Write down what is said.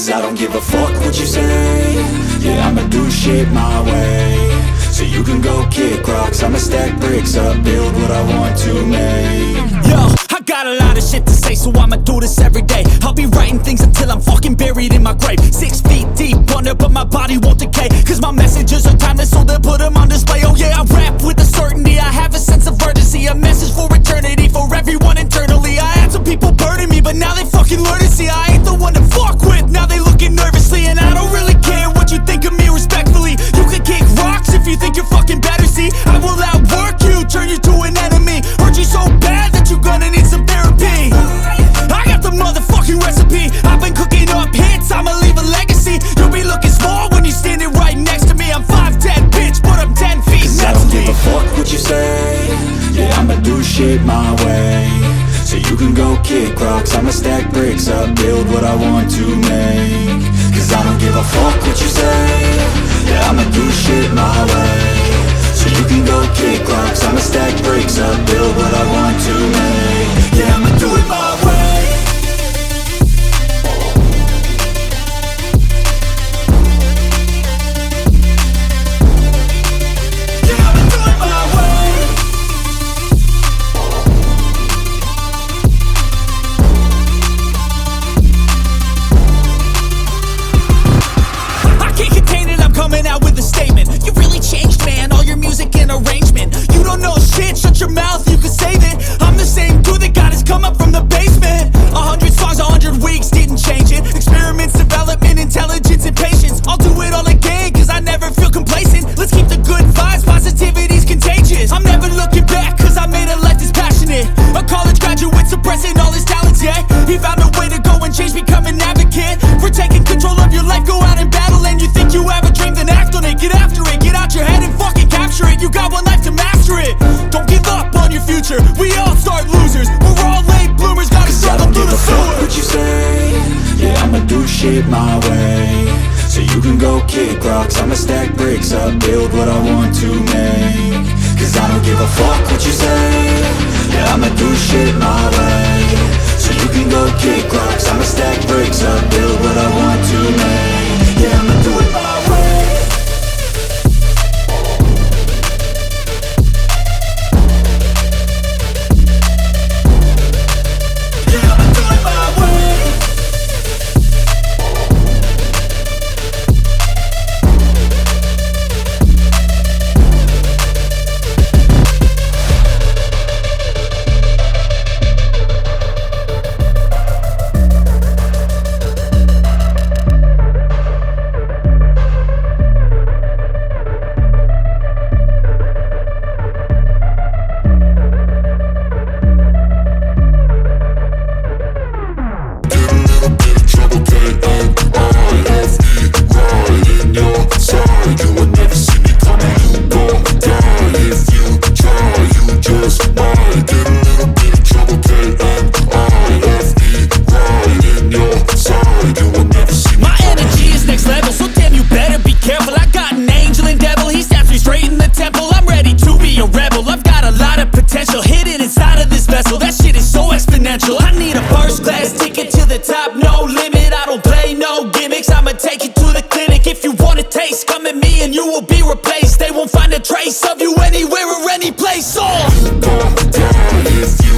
Cause I don't give a fuck what you say. Yeah, I'ma do shit my way. So you can go kick rocks, I'ma stack bricks up, build what I want to make. Yo, I got a lot of shit to say, so I'ma do this every day. I'll be writing things until I'm fucking buried in my grave. 6 feet deep under, but my body won't decay. Cause my messages are timeless, so they'll put them on display. Oh yeah, I rap with a certainty, I have a sense of urgency. A message for eternity, for everyone internally. I had some people burning me, but now they fucking learn to see I ain't the one to fuck with, now they looking nervously. And I don't really care what you think of me respectfully. You can kick rocks if you think you're fucking better, see. I will outwork you, turn you to an enemy. Hurt you so bad that you're gonna need some therapy. I got the motherfucking recipe. I've been cooking up hits, I'ma leave a legacy. You'll be looking small when you're standing right next to me. I'm 5'10", bitch, but I'm 10 feet next to me. Cause I don't give a fuck what you say. Yeah, I'ma do shit my way. So you can go kick rocks, I'ma stack bricks up, build what I want to make. Cause I don't give a fuck what you say. Yeah, I'ma do shit my way. So you can go kick rocks, I'ma stack bricks up, build what I want to make. Yeah, I'ma do it my way. Yeah, I'ma do it my way. I can't contain it, I'm coming out with a statement. You really changed, man, all your music and arrangement. You don't know shit, shut your mouth, you can save it. I'm the same dude that got his come up from the basement. 100 songs, 100 weeks, didn't change it. Experiments, development, intelligence, and patience. I'll do it all again, cause I never feel complacent. Let's keep the good vibes, positivity's contagious. I'm never looking back, cause I made a life that's passionate. A college graduate suppressing all his talents, yeah. He found a way to go and change, become an advocate. For taking control of your life, go out and battle. And you think you have a dream, then act on it. Get after it, get out your head and fucking capture it. You got one life to master it. Don't give up on your future, we all start losers. We're all late bloomers, gotta struggle through the sewer. What you say? Yeah, I'ma do shit my way. So you can go kick rocks, I'ma stack bricks up, build what I want to make. Cause I don't give a fuck what you say. Yeah, I'ma do shit my way. So you can go kick rocks, I'ma stack bricks up, build what I want to make. Yeah, I'ma do it my way. Yeah, I'ma do it my way. I need a first class ticket to the top, no limit. I don't play no gimmicks, I'ma take you to the clinic. If you want a taste, come at me and you will be replaced. They won't find a trace of you anywhere or any place. So you gon' die if you